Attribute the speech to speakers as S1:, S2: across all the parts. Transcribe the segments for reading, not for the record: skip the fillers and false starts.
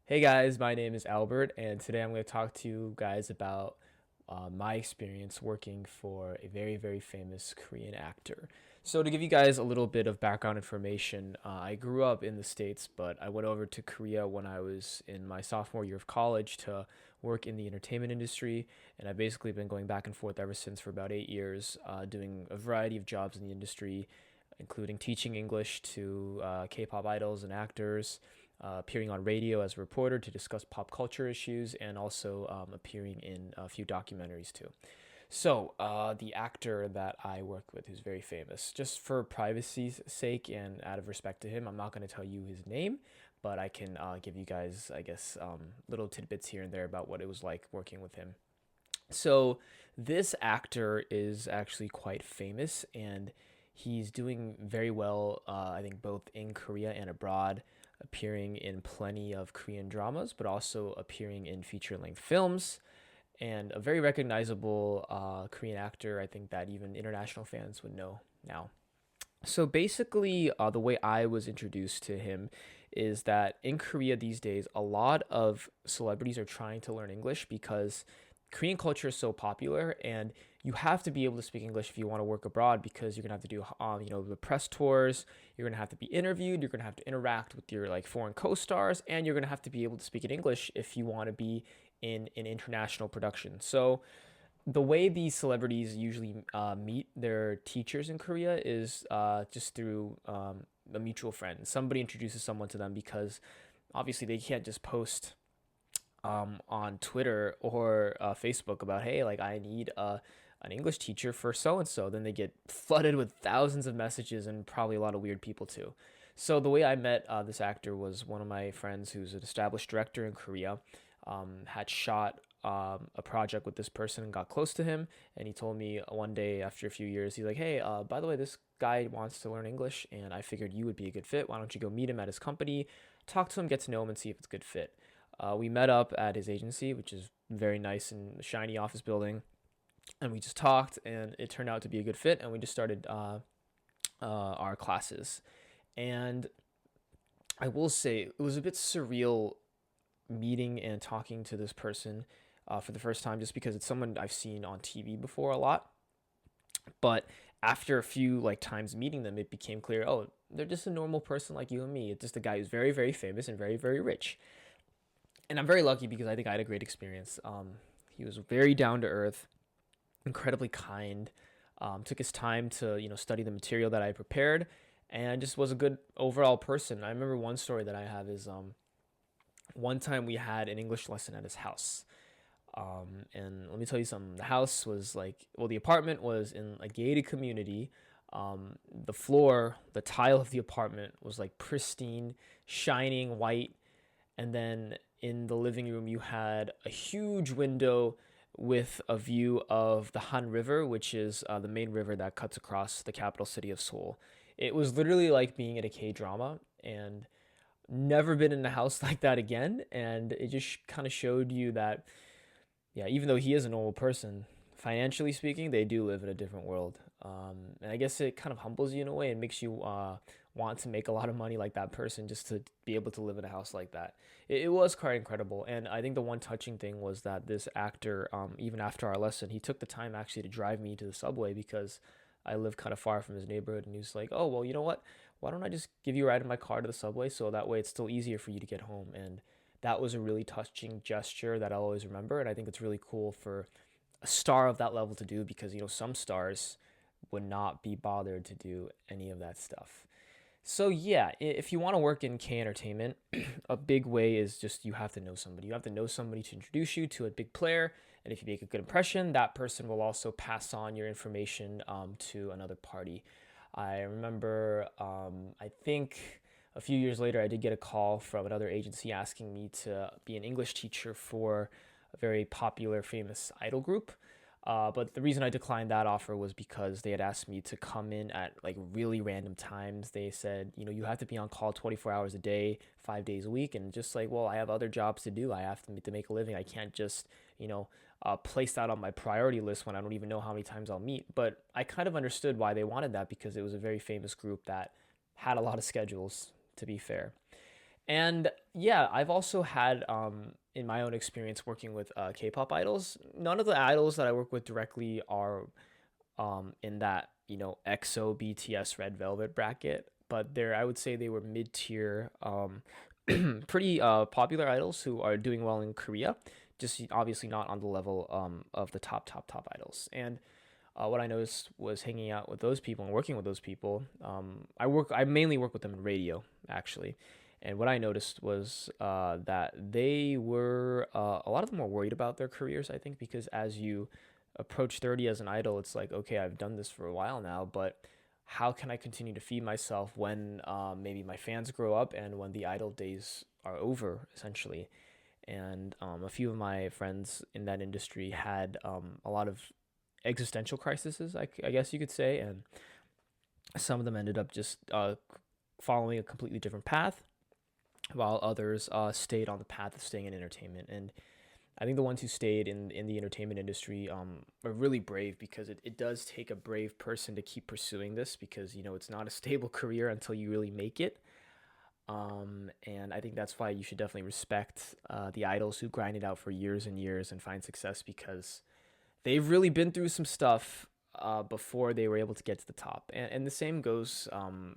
S1: Hey guys, my name is Albert, and today I'm going to talk to you guys about my experience working for a very, very famous Korean actor. So, to give you guys a little bit of background information, I grew up in the States, but I went over to Korea when I was in my sophomore year of college to work in the entertainment industry, and I've basically been going back and forth ever since for about 8 years, doing a variety of jobs in the industry, including teaching English to K-pop idols and actors, appearing on radio as a reporter to discuss pop culture issues, and also appearing in a few documentaries too. So, the actor that I work with who's very famous, just for privacy's sake and out of respect to him, I'm not going to tell you his name, but I can give you guys, I guess, little tidbits here and there about what it was like working with him. So, this actor is actually quite famous and he's doing very well, I think, both in Korea and abroad, appearing in plenty of Korean dramas, but also appearing in feature length films. And a very recognizable Korean actor, I think, that even international fans would know now. So basically, the way I was introduced to him is that in Korea these days, a lot of celebrities are trying to learn English because Korean culture is so popular, and you have to be able to speak English if you want to work abroad because you're gonna have to do, the press tours. You're gonna have to be interviewed. You're gonna have to interact with your like foreign co-stars, and you're gonna have to be able to speak in English if you want to be in an international production. So the way these celebrities usually meet their teachers in Korea is just through a mutual friend. Somebody introduces someone to them because obviously they can't just post on Twitter or Facebook about, hey, like I need an English teacher for so and so. Then they get flooded with thousands of messages and probably a lot of weird people too. So the way I met this actor was one of my friends who's an established director in Korea, had shot a project with this person and got close to him. And he told me one day after a few years, he's like, hey, by the way, this guy wants to learn English and I figured you would be a good fit. Why don't you go meet him at his company, talk to him, get to know him, and see if it's a good fit. We met up at his agency, which is very nice and shiny office building, and we just talked, and it turned out to be a good fit, and we just started our classes. And I will say it was a bit surreal meeting and talking to this person for the first time, just because it's someone I've seen on TV before a lot. But after a few like times meeting them, it became clear, oh, they're just a normal person like you and me. It's just a guy who's very, very famous and very, very rich. And I'm very lucky because I think I had a great experience. He was very down to earth, incredibly kind. Took his time to study the material that I prepared, and just was a good overall person. I remember one story that I have is one time we had an English lesson at his house. And let me tell you something. The house was like, well, the apartment was in a gated community. The floor, the tile of the apartment was like pristine, shining white, and then in the living room you had a huge window with a view of the Han River, which is the main river that cuts across the capital city of Seoul. It was literally like being in a K drama, and never been in a house like that again. And it just kind of showed you that, yeah, even though he is a normal person, financially speaking, they do live in a different world. And I guess it kind of humbles you in a way and makes you want to make a lot of money like that person just to be able to live in a house like that. It was quite incredible. And I think the one touching thing was that this actor, even after our lesson, he took the time actually to drive me to the subway because I live kind of far from his neighborhood. And he was like, oh, well, you know what? Why don't I just give you a ride in my car to the subway so that way it's still easier for you to get home? And that was a really touching gesture that I'll always remember. And I think it's really cool for a star of that level to do because some stars would not be bothered to do any of that stuff. So yeah, if you want to work in K entertainment, a big way is just you have to know somebody. You have to know somebody to introduce you to a big player, and if you make a good impression, that person will also pass on your information to another party. I remember, I think a few years later, I did get a call from another agency asking me to be an English teacher for a very popular, famous idol group. But the reason I declined that offer was because they had asked me to come in at like really random times. They said, you have to be on call 24 hours a day, 5 days a week. And just like, well, I have other jobs to do. I have to make a living. I can't just, place that on my priority list when I don't even know how many times I'll meet. But I kind of understood why they wanted that because it was a very famous group that had a lot of schedules, to be fair. And yeah, I've also had in my own experience working with K-pop idols. None of the idols that I work with directly are in that EXO, BTS, Red Velvet bracket, but I would say they were mid-tier, pretty popular idols who are doing well in Korea. Just obviously not on the level of the top idols. And what I noticed was hanging out with those people and working with those people. I mainly work with them in radio actually, and what I noticed was that they were a lot of them were worried about their careers. I think because as you approach 30 as an idol, it's like, okay, I've done this for a while now, but how can I continue to feed myself when maybe my fans grow up and when the idol days are over, essentially. And a few of my friends in that industry had a lot of existential crises, I guess you could say, and some of them ended up just following a completely different path, while others stayed on the path of staying in entertainment. And I think the ones who stayed in the entertainment industry are really brave, because it does take a brave person to keep pursuing this, because it's not a stable career until you really make it. And I think that's why you should definitely respect the idols who grind it out for years and years and find success, because they've really been through some stuff before they were able to get to the top. And the same goes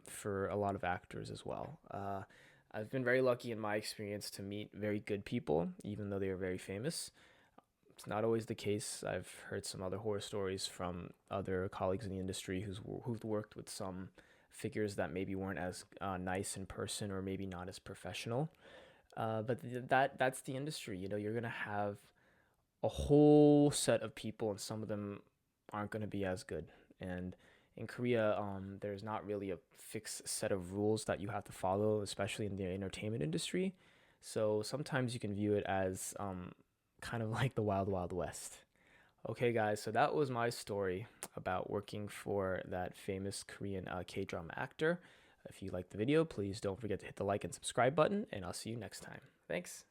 S1: for a lot of actors as well. I've been very lucky in my experience to meet very good people, even though they are very famous. It's not always the case. I've heard some other horror stories from other colleagues in the industry who've worked with some figures that maybe weren't as nice in person, or maybe not as professional. But that's the industry. You're gonna have a whole set of people, and some of them aren't gonna be as good. And in Korea, there's not really a fixed set of rules that you have to follow, especially in the entertainment industry. So sometimes you can view it as kind of like the wild, wild west. Okay, guys, so that was my story about working for that famous Korean K drama actor. If you liked the video, please don't forget to hit the like and subscribe button, and I'll see you next time. Thanks.